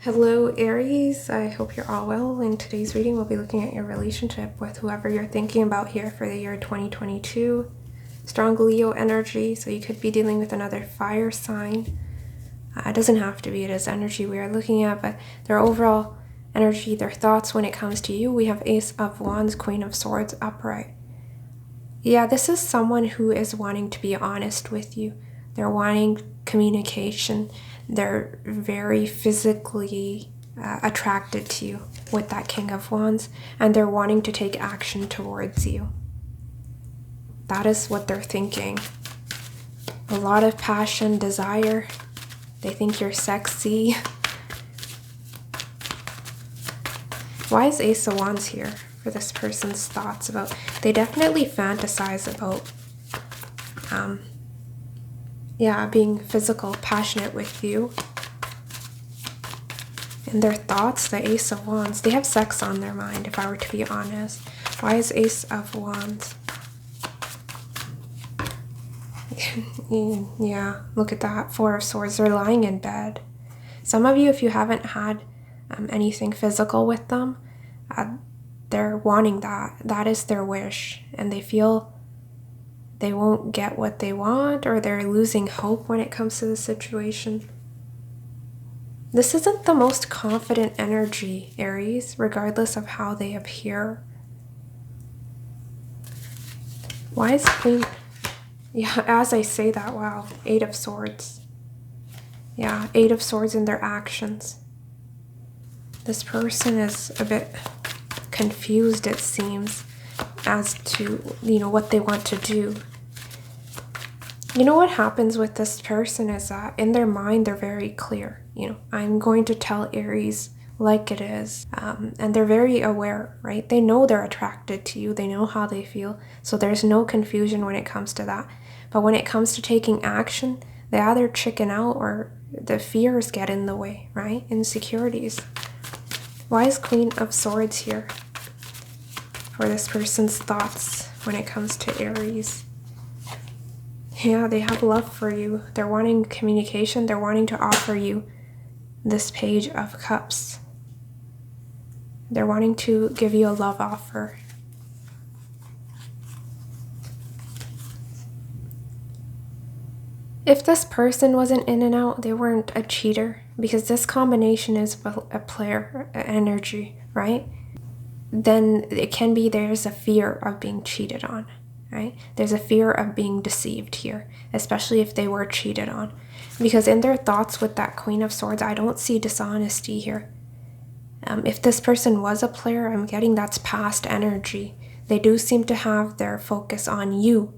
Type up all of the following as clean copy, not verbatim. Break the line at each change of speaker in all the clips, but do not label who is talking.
Hello Aries, I hope you're all well. In today's reading, we'll be looking at your relationship with whoever you're thinking about here for the year 2022. Strong Leo energy, so you could be dealing with another fire sign. It doesn't have to be, it is energy we are looking at, but their overall energy, their thoughts when it comes to you. We have Ace of Wands, Queen of Swords upright. Yeah, this is someone who is wanting to be honest with you. They're wanting communication. They're very physically attracted to you with that King of Wands, and they're wanting to take action towards you. That is what they're thinking. A lot of passion, desire. They think you're sexy. Why is Ace of Wands here for this person's thoughts about? They definitely fantasize about being physical, passionate with you. And their thoughts, the Ace of Wands, they have sex on their mind, if I were to be honest. Why is Ace of Wands? Yeah, look at that. Four of Swords, they're lying in bed. Some of you, if you haven't had anything physical with them, they're wanting that. That is their wish. And they feel they won't get what they want, or they're losing hope when it comes to the situation. This isn't the most confident energy, Aries, regardless of how they appear. Why is Queen... Yeah, as I say that, wow, Eight of Swords. Yeah, Eight of Swords in their actions. This person is a bit confused, it seems, as to, what they want to do. What happens with this person is that in their mind, they're very clear. I'm going to tell Aries like it is. And they're very aware, right? They know they're attracted to you. They know how they feel. So there's no confusion when it comes to that. But when it comes to taking action, they either chicken out or the fears get in the way, right? Insecurities. Why is Queen of Swords here for this person's thoughts when it comes to Aries? Yeah, they have love for you. They're wanting communication. They're wanting to offer you this Page of Cups. They're wanting to give you a love offer. If this person wasn't in and out, they weren't a cheater, because this combination is a player energy, right? Then it can be there's a fear of being cheated on. Right? There's a fear of being deceived here, especially if they were cheated on. Because in their thoughts with that Queen of Swords, I don't see dishonesty here. If this person was a player, I'm getting that's past energy. They do seem to have their focus on you.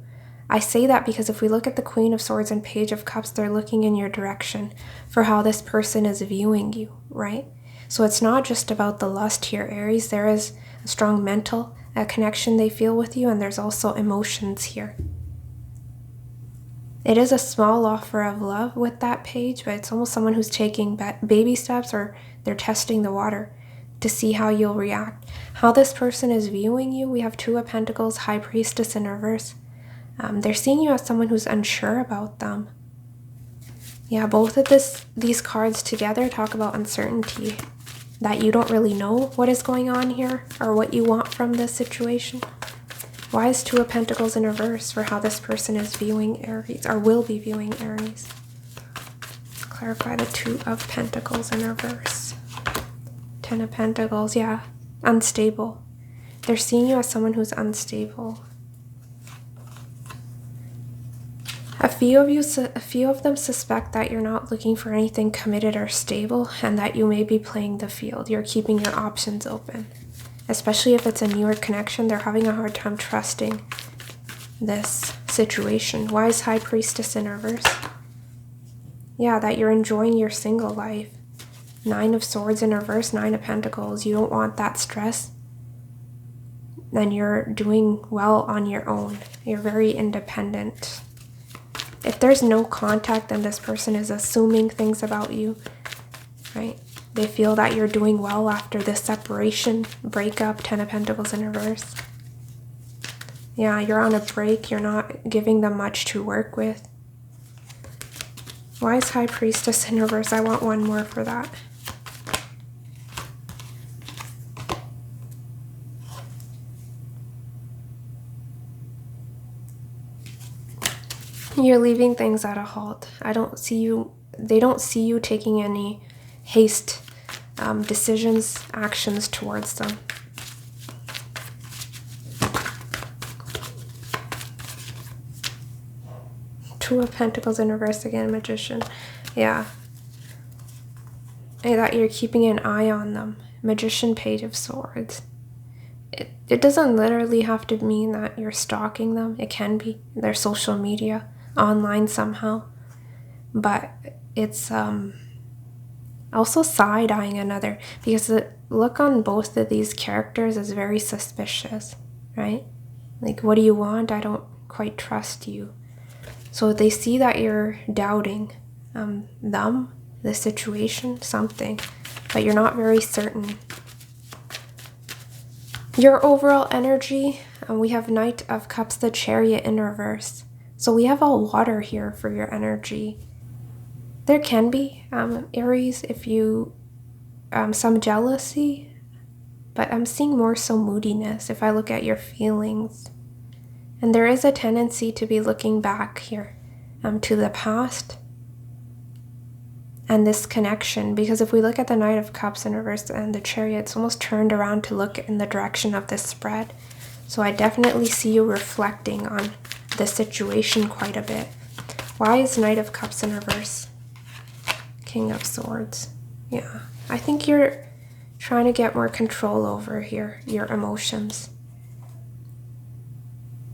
I say that because if we look at the Queen of Swords and Page of Cups, they're looking in your direction for how this person is viewing you, right? So it's not just about the lust here, Aries. There is a strong mental connection they feel with you, and there's also emotions here. It is a small offer of love with that page, but it's almost someone who's taking baby steps, or they're testing the water to see how you'll react. How this person is viewing you, we have Two of Pentacles, High Priestess in reverse. They're seeing you as someone who's unsure about them. Yeah, both of these cards together talk about uncertainty. That you don't really know what is going on here or what you want from this situation. Why is Two of Pentacles in reverse for how this person is viewing Aries, or will be viewing Aries? Let's clarify the Two of Pentacles in reverse. Ten of Pentacles, yeah, unstable. They're seeing you as someone who's unstable. A few of them suspect that you're not looking for anything committed or stable, and that you may be playing the field. You're keeping your options open. Especially if it's a newer connection, they're having a hard time trusting this situation. Why is High Priestess in reverse? Yeah, that you're enjoying your single life. Nine of Swords in reverse, Nine of Pentacles. You don't want that stress. Then you're doing well on your own. You're very independent. If there's no contact, then this person is assuming things about you, right? They feel that you're doing well after this separation, breakup, Ten of Pentacles in reverse. Yeah, you're on a break. You're not giving them much to work with. Why is High Priestess in reverse? I want one more for that. You're leaving things at a halt. They don't see you taking any haste, decisions, actions towards them. Two of Pentacles in reverse again, Magician. Yeah. And that you're keeping an eye on them. Magician, Page of Swords. It doesn't literally have to mean that you're stalking them. It can be their social media, online somehow. But it's also side-eyeing another, because the look on both of these characters is very suspicious, right? Like, what do you want? I don't quite trust you. So they see that you're doubting them, the situation, something, but you're not very certain. Your overall energy, we have Knight of Cups, the Chariot in reverse. So we have all water here for your energy. There can be, Aries, if you, some jealousy, but I'm seeing more so moodiness if I look at your feelings. And there is a tendency to be looking back here, to the past and this connection, because if we look at the Knight of Cups in reverse and the Chariot, it's almost turned around to look in the direction of this spread. So I definitely see you reflecting on the situation quite a bit. Why is Knight of Cups in reverse? King of Swords. Yeah, I think you're trying to get more control over here, your emotions.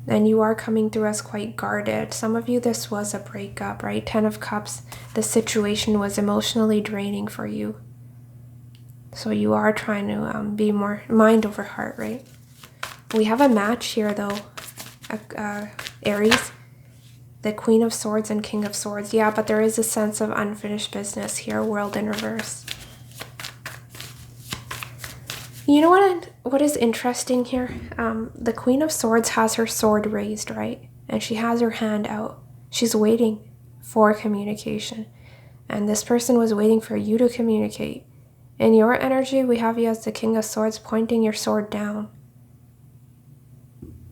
And you are coming through as quite guarded. Some of you, this was a breakup, right? 10 of Cups, the situation was emotionally draining for you. So you are trying to be more mind over heart, right? We have a match here, though, Aries. The Queen of Swords and King of Swords. Yeah, but there is a sense of unfinished business here, World in reverse. You know what is interesting here? The Queen of Swords has her sword raised, right? And she has her hand out. She's waiting for communication. And this person was waiting for you to communicate. In your energy, we have you as the King of Swords pointing your sword down.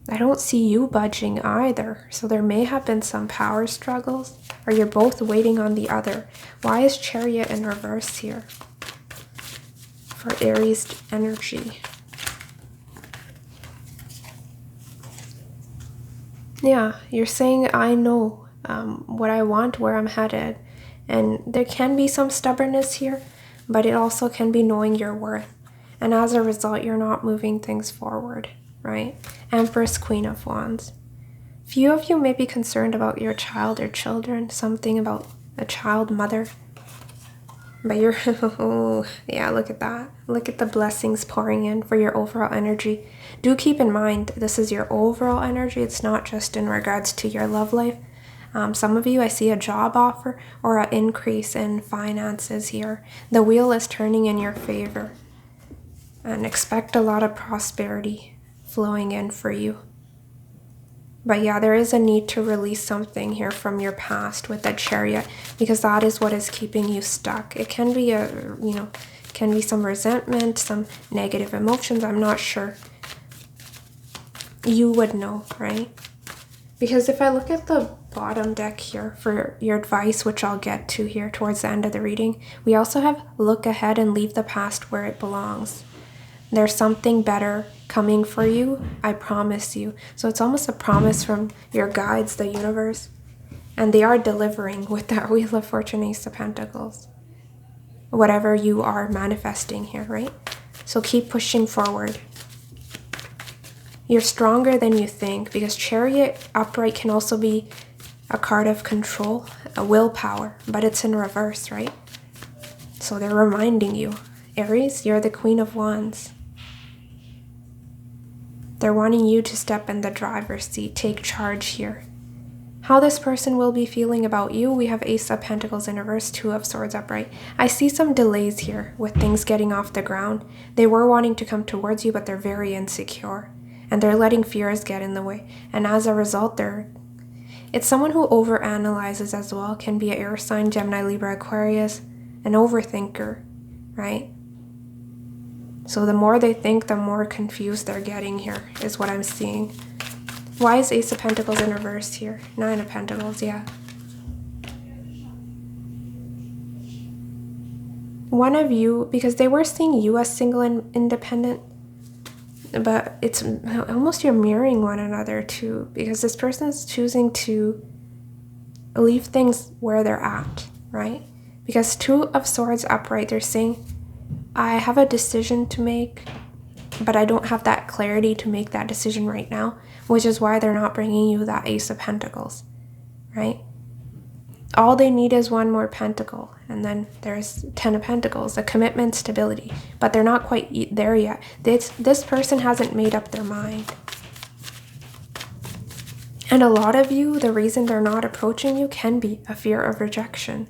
I don't see you budging either. So there may have been some power struggles, or you're both waiting on the other. Why is Chariot in reverse here? For Aries energy. Yeah, you're saying, I know what I want, where I'm headed. And there can be some stubbornness here, but it also can be knowing your worth. And as a result, you're not moving things forward, right? Empress, Queen of Wands. Few of you may be concerned about your child or children, something about a child, mother. But you're, oh, yeah, look at that. Look at the blessings pouring in for your overall energy. Do keep in mind, this is your overall energy. It's not just in regards to your love life. Some of you, I see a job offer or an increase in finances here. The wheel is turning in your favor. And expect a lot of prosperity flowing in for you. But yeah, there is a need to release something here from your past with that Chariot, because that is what is keeping you stuck. It can be can be some resentment, some negative emotions. I'm not sure. You would know, right? Because if I look at the bottom deck here for your advice, which I'll get to here towards the end of the reading, we also have look ahead and leave the past where it belongs. There's something better coming for you, I promise you. So it's almost a promise from your guides, the universe. And they are delivering with that Wheel of Fortune, Ace of Pentacles. Whatever you are manifesting here, right? So keep pushing forward. You're stronger than you think, because Chariot upright can also be a card of control, a willpower, but it's in reverse, right? So they're reminding you, Aries, you're the Queen of Wands. They're wanting you to step in the driver's seat, take charge here. How this person will be feeling about you, we have Ace of Pentacles in reverse, Two of Swords upright. I see some delays here with things getting off the ground. They were wanting to come towards you, but they're very insecure. And they're letting fears get in the way. And as a result, it's someone who overanalyzes as well. Can be an air sign, Gemini, Libra, Aquarius, an overthinker, right? So the more they think, the more confused they're getting here, is what I'm seeing. Why is Ace of Pentacles in reverse here? 9 of Pentacles, yeah. One of you, because they were seeing you as single and independent, but it's almost you're mirroring one another too, because this person is choosing to leave things where they're at, right? Because 2 of Swords upright, they're saying, I have a decision to make, but I don't have that clarity to make that decision right now, which is why they're not bringing you that Ace of Pentacles, right? All they need is 1 more pentacle, and then there's 10 of Pentacles, a commitment, stability, but they're not quite there yet. This person hasn't made up their mind. And a lot of you, the reason they're not approaching you can be a fear of rejection,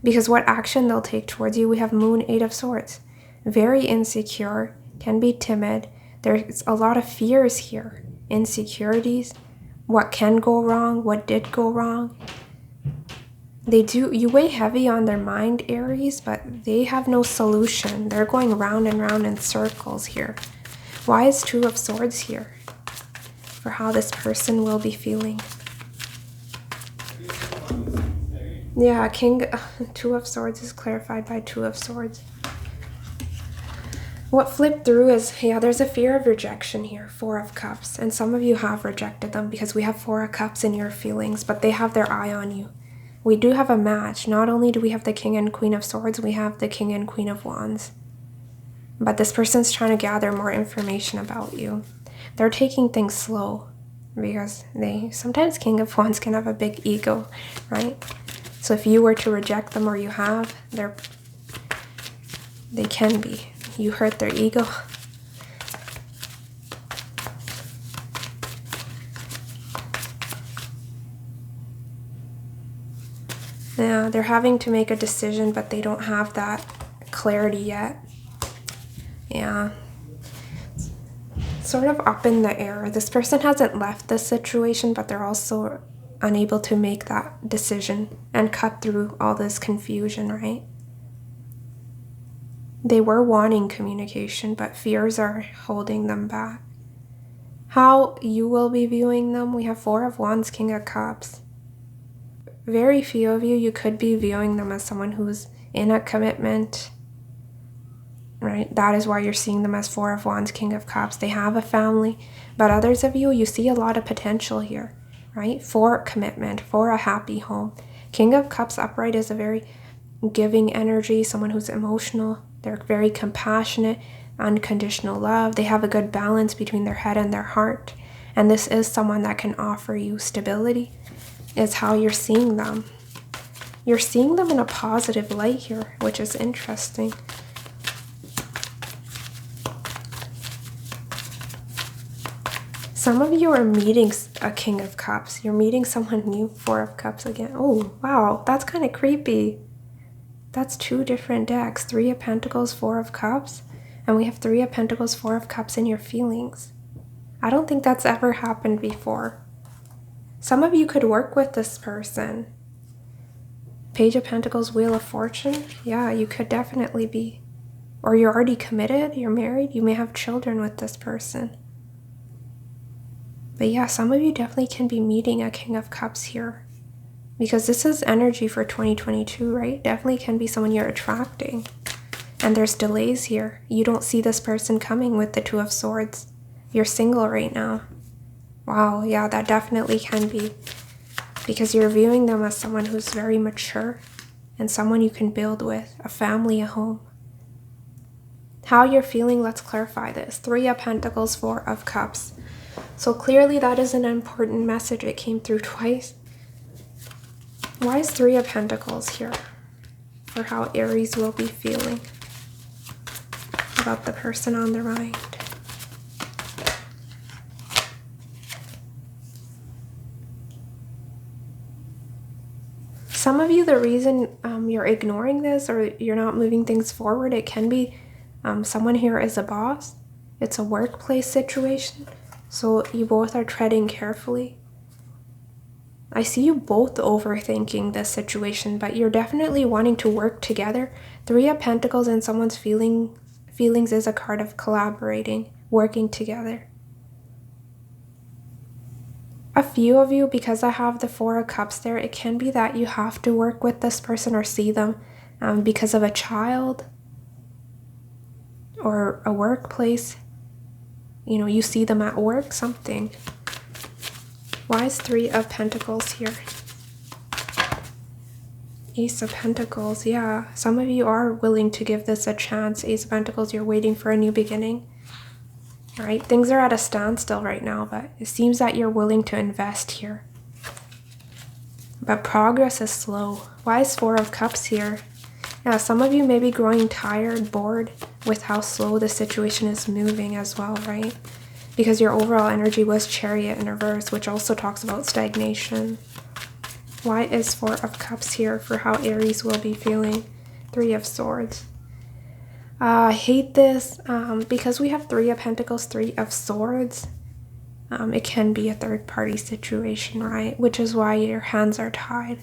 because what action they'll take towards you, we have Moon, 8 of Swords. Very insecure, can be timid. There's a lot of fears here, insecurities, what can go wrong, what did go wrong. You weigh heavy on their mind, Aries, but they have no solution. They're going round and round in circles here. Why is 2 of Swords here? For how this person will be feeling. Yeah, 2 of Swords is clarified by 2 of Swords. What flipped through is, yeah, there's a fear of rejection here, 4 of Cups. And some of you have rejected them because we have 4 of Cups in your feelings, but they have their eye on you. We do have a match. Not only do we have the King and Queen of Swords, we have the King and Queen of Wands. But this person's trying to gather more information about you. They're taking things slow because sometimes King of Wands can have a big ego, right? So if you were to reject them, or you have, they can be. You hurt their ego. Yeah, they're having to make a decision, but they don't have that clarity yet. Yeah. Sort of up in the air. This person hasn't left this situation, but they're also unable to make that decision and cut through all this confusion, right? They were wanting communication, but fears are holding them back. How you will be viewing them, we have 4 of Wands, King of Cups. Very few of you could be viewing them as someone who's in a commitment, right? That is why you're seeing them as 4 of Wands, King of Cups. They have a family, but others of you see a lot of potential here, right? For commitment, for a happy home. King of Cups upright is a very giving energy, someone who's emotional. They're very compassionate, unconditional love. They have a good balance between their head and their heart. And this is someone that can offer you stability, is how you're seeing them. You're seeing them in a positive light here, which is interesting. Some of you are meeting a King of Cups. You're meeting someone new, 4 of Cups again. Oh, wow, that's kind of creepy. That's 2 different decks, 3 of Pentacles, 4 of Cups, and we have 3 of Pentacles, 4 of Cups in your feelings. I don't think that's ever happened before. Some of you could work with this person. Page of Pentacles, Wheel of Fortune. Yeah, you could definitely be. Or you're already committed, you're married, you may have children with this person. But yeah, some of you definitely can be meeting a King of Cups here. Because this is energy for 2022, right? Definitely can be someone you're attracting. And there's delays here. You don't see this person coming with the 2 of Swords. You're single right now. Wow, yeah, that definitely can be. Because you're viewing them as someone who's very mature and someone you can build with, a family, a home. How you're feeling, let's clarify this. 3 of Pentacles, 4 of Cups. So clearly that is an important message. It came through twice. Why is 3 of Pentacles here? For how Aries will be feeling about the person on their mind. Some of you, the reason you're ignoring this or you're not moving things forward, it can be someone here is a boss. It's a workplace situation. So you both are treading carefully. I see you both overthinking this situation, but you're definitely wanting to work together. 3 of Pentacles and someone's feelings is a card of collaborating, working together. A few of you, because I have the Four of Cups there, it can be that you have to work with this person or see them because of a child or a workplace. You know, you see them at work, something. Why is Three of Pentacles here? Ace of Pentacles, yeah. Some of you are willing to give this a chance. Ace of Pentacles, you're waiting for a new beginning. All right, things are at a standstill right now, but it seems that you're willing to invest here. But progress is slow. Why is Four of Cups here? Yeah, some of you may be growing tired, bored with how slow the situation is moving as well, right? Because your overall energy was Chariot in reverse, which also talks about stagnation. Why is Four of Cups here for how Aries will be feeling? Three of Swords. I hate this because we have Three of Pentacles, Three of Swords. It can be a third-party situation, right? Which is why your hands are tied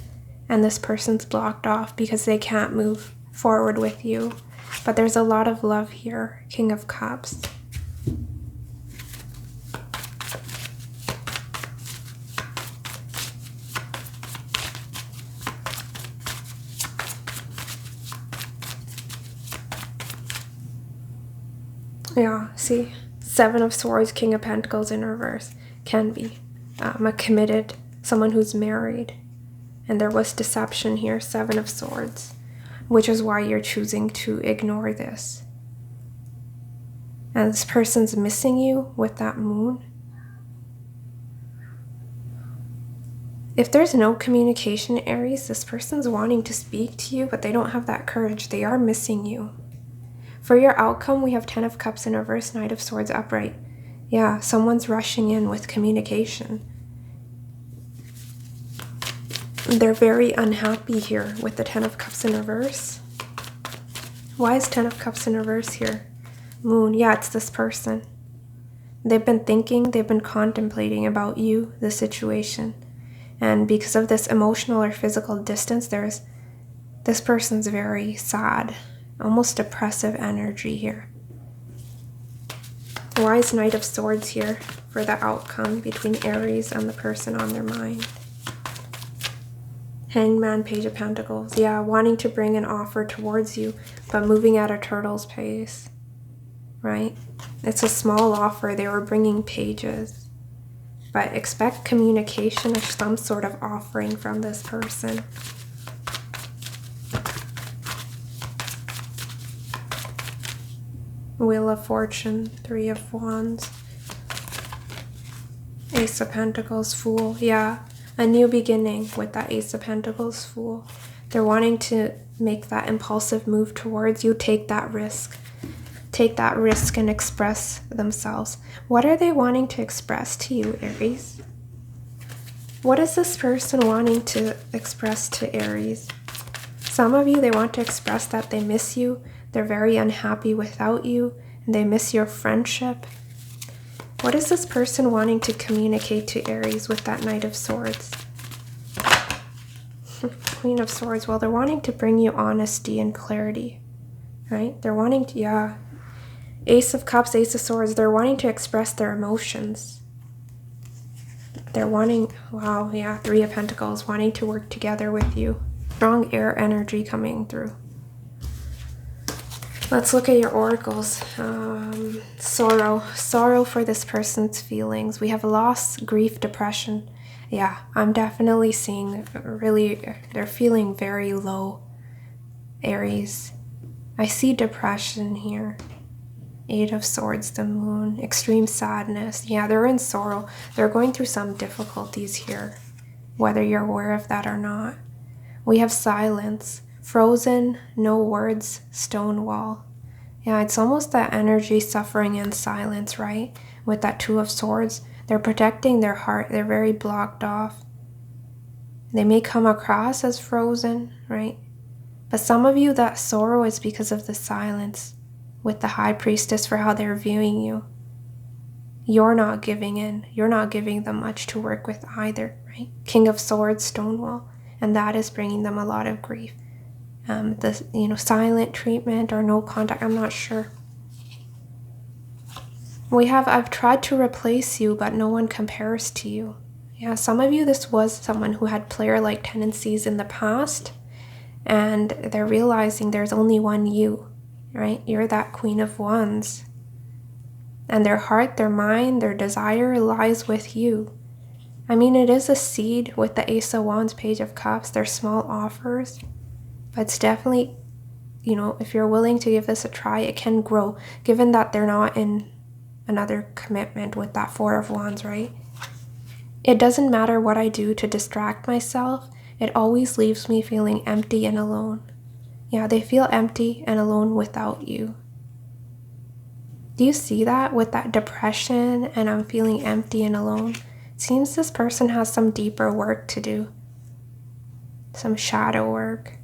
and this person's blocked off because they can't move forward with you. But there's a lot of love here. King of Cups. Yeah, see, Seven of Swords, King of Pentacles in reverse can be a committed, someone who's married. And there was deception here, Seven of Swords, which is why you're choosing to ignore this. And this person's missing you with that moon. If there's no communication, Aries, this person's wanting to speak to you, but they don't have that courage. They are missing you. For your outcome, we have Ten of Cups in reverse, Knight of Swords upright. Yeah, someone's rushing in with communication. They're very unhappy here with the Ten of Cups in reverse. Why is Ten of Cups in reverse here? Moon, yeah, it's this person. They've been thinking, they've been contemplating about you, the situation. And because of this emotional or physical distance, this person's very sad. Almost depressive energy here. Why is Knight of Swords here for the outcome between Aries and the person on their mind? Hangman, Page of Pentacles. Yeah, wanting to bring an offer towards you, but moving at a turtle's pace, right? It's a small offer. They were bringing pages. But expect communication or some sort of offering from this person. Wheel of Fortune, Three of Wands. Ace of Pentacles, Fool. Yeah, a new beginning with that Ace of Pentacles, Fool. They're wanting to make that impulsive move towards you. Take that risk. Take that risk and express themselves. What are they wanting to express to you, Aries? What is this person wanting to express to Aries? Some of you, they want to express that they miss you. They're very unhappy without you, and they miss your friendship. What is this person wanting to communicate to Aries with that Knight of Swords? Queen of Swords. Well, they're wanting to bring you honesty and clarity, right? They're wanting to, yeah. Ace of Cups, Ace of Swords. They're wanting to express their emotions. They're wanting, wow, yeah, Three of Pentacles, wanting to work together with you. Strong air energy coming through. Let's look at your oracles. Sorrow for this person's feelings. We have loss, grief, depression. Yeah, I'm definitely seeing really, they're feeling very low, Aries. I see depression here. Eight of Swords, the Moon, extreme sadness. Yeah, they're in sorrow. They're going through some difficulties here, whether you're aware of that or not. We have silence. Frozen, no words, stone wall. Yeah, it's almost that energy suffering in silence, right? With that Two of Swords, they're protecting their heart. They're very blocked off. They may come across as frozen, right? But some of you, that sorrow is because of the silence with the High Priestess for how they're viewing you. You're not giving in. You're not giving them much to work with either, right? King of Swords, Stonewall, and that is bringing them a lot of grief. Silent treatment or no contact, I'm not sure. We have, I've tried to replace you, but no one compares to you. Yeah, some of you, this was someone who had player-like tendencies in the past, and they're realizing there's only one you, right? You're that Queen of Wands. And their heart, their mind, their desire lies with you. I mean, it is a seed with the Ace of Wands, Page of Cups. They're small offers, but it's definitely, you know, if you're willing to give this a try, it can grow, given that they're not in another commitment with that Four of Wands, right? It doesn't matter what I do to distract myself. It always leaves me feeling empty and alone. Yeah, they feel empty and alone without you. Do you see that with that depression and I'm feeling empty and alone? It seems this person has some deeper work to do. Some shadow work.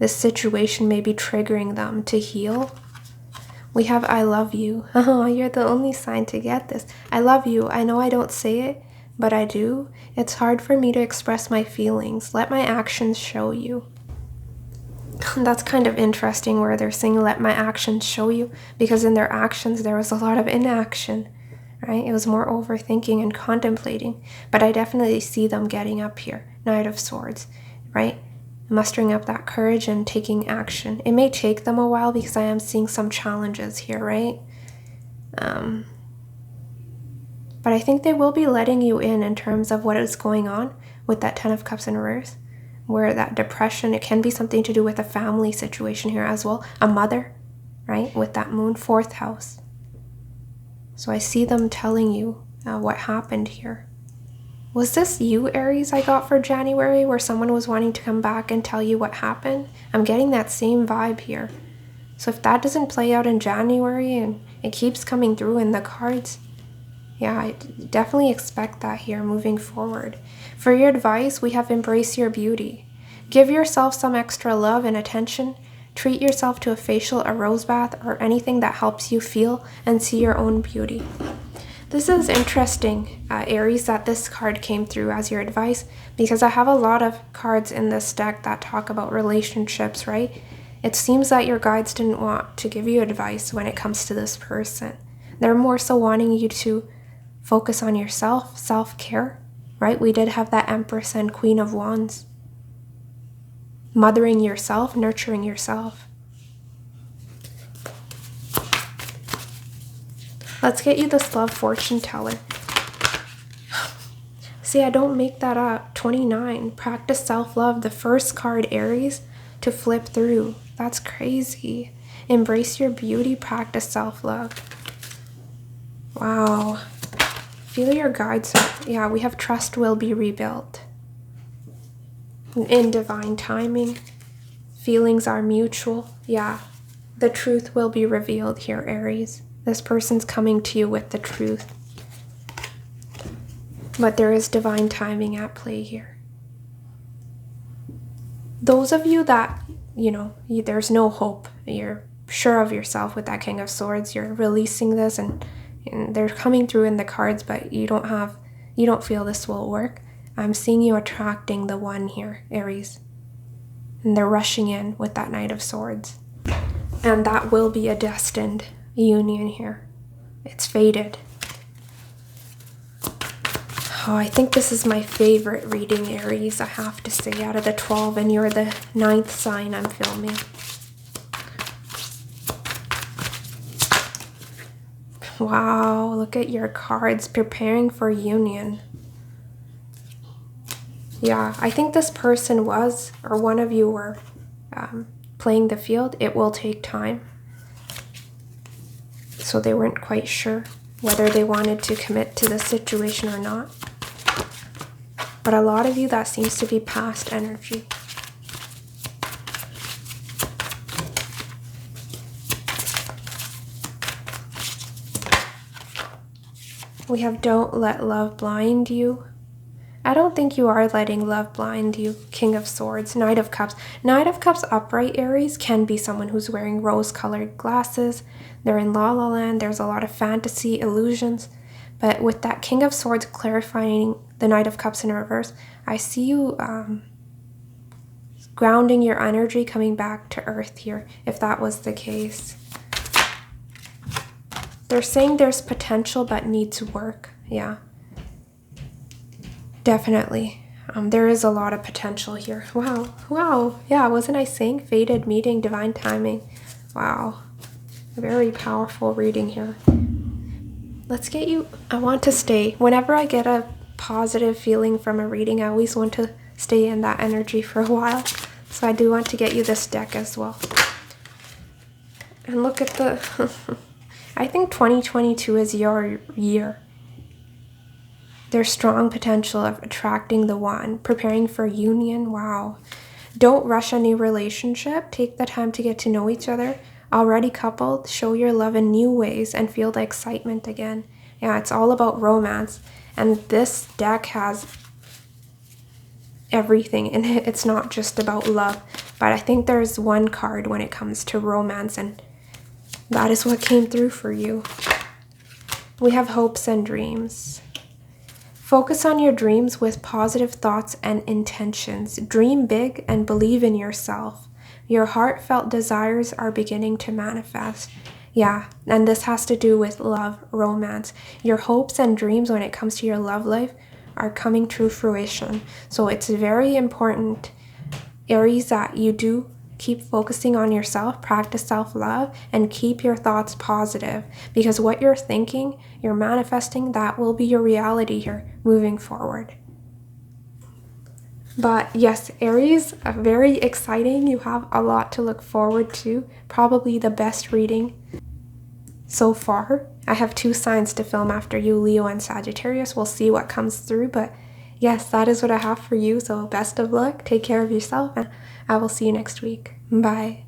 This situation may be triggering them to heal. We have I love you. Oh, you're the only sign to get this. I love you. I know I don't say it, but I do. It's hard for me to express my feelings. Let my actions show you. That's kind of interesting where they're saying let my actions show you, because in their actions there was a lot of inaction, right? It was more overthinking and contemplating, but I definitely see them getting up here. Knight of Swords, right? Mustering up that courage and taking action. It may take them a while because I am seeing some challenges here, right? But I think they will be letting you in terms of what is going on with that Ten of Cups in reverse, where that depression, it can be something to do with a family situation here as well. A mother, right? With that Moon, 4th house. So I see them telling you what happened here. Was this you, Aries, I got for January, where someone was wanting to come back and tell you what happened? I'm getting that same vibe here. So if that doesn't play out in January and it keeps coming through in the cards, yeah, I definitely expect that here moving forward. For your advice, we have embrace your beauty. Give yourself some extra love and attention. Treat yourself to a facial, a rose bath, or anything that helps you feel and see your own beauty. This is interesting, Aries, that this card came through as your advice, because I have a lot of cards in this deck that talk about relationships, right? It seems that your guides didn't want to give you advice when it comes to this person. They're more so wanting you to focus on yourself, self-care, right? We did have that Empress and Queen of Wands. Mothering yourself, nurturing yourself. Let's get you this love fortune teller. See, I don't make that up. 29. Practice self-love. The first card, Aries, to flip through. That's crazy. Embrace your beauty. Practice self-love. Wow. Feel your guides. Yeah, we have trust will be rebuilt. In divine timing. Feelings are mutual. Yeah. The truth will be revealed here, Aries. This person's coming to you with the truth. But there is divine timing at play here. Those of you that, you know, there's no hope, you're sure of yourself with that King of Swords, you're releasing this and they're coming through in the cards, but you don't feel this will work. I'm seeing you attracting the one here, Aries. And they're rushing in with that Knight of Swords. And that will be a destined union here. It's fated. Oh, I think this is my favorite reading, Aries, I have to say, out of the 12, and you're the 9th sign I'm filming. Wow, look at your cards, preparing for union. Yeah, I think this person was, or one of you were playing the field. It will take time. So they weren't quite sure whether they wanted to commit to the situation or not. But a lot of you, that seems to be past energy. We have don't let love blind you. I don't think you are letting love blind you. King of Swords, Knight of Cups. Knight of Cups upright, Aries, can be someone who's wearing rose-colored glasses. They're in La La Land. There's a lot of fantasy illusions. But with that King of Swords clarifying the Knight of Cups in reverse, I see you grounding your energy, coming back to earth here, if that was the case. They're saying there's potential but needs work. Yeah. Definitely. There is a lot of potential here. Wow. Wow. Yeah, wasn't I saying fated meeting, divine timing? Wow. Very powerful reading here. Let's get you, I want to stay. Whenever I get a positive feeling from a reading, I always want to stay in that energy for a while. So I do want to get you this deck as well. And look at the, I think 2022 is your year. There's strong potential of attracting the one, preparing for union. Wow. Don't rush a new relationship. Take the time to get to know each other. Already coupled, show your love in new ways and feel the excitement again. Yeah, it's all about romance. And this deck has everything in it. It's not just about love. But I think there's one card when it comes to romance, and that is what came through for you. We have hopes and dreams. Focus on your dreams with positive thoughts and intentions. Dream big and believe in yourself. Your heartfelt desires are beginning to manifest. Yeah, and this has to do with love, romance. Your hopes and dreams when it comes to your love life are coming to fruition. So it's very important, Aries, that you do keep focusing on yourself, practice self-love, and keep your thoughts positive. Because what you're thinking, you're manifesting, that will be your reality here moving forward. But yes, Aries, very exciting. You have a lot to look forward to. Probably the best reading so far. I have 2 signs to film after you, Leo and Sagittarius. We'll see what comes through. But yes, that is what I have for you. So best of luck. Take care of yourself, and I will see you next week. Bye.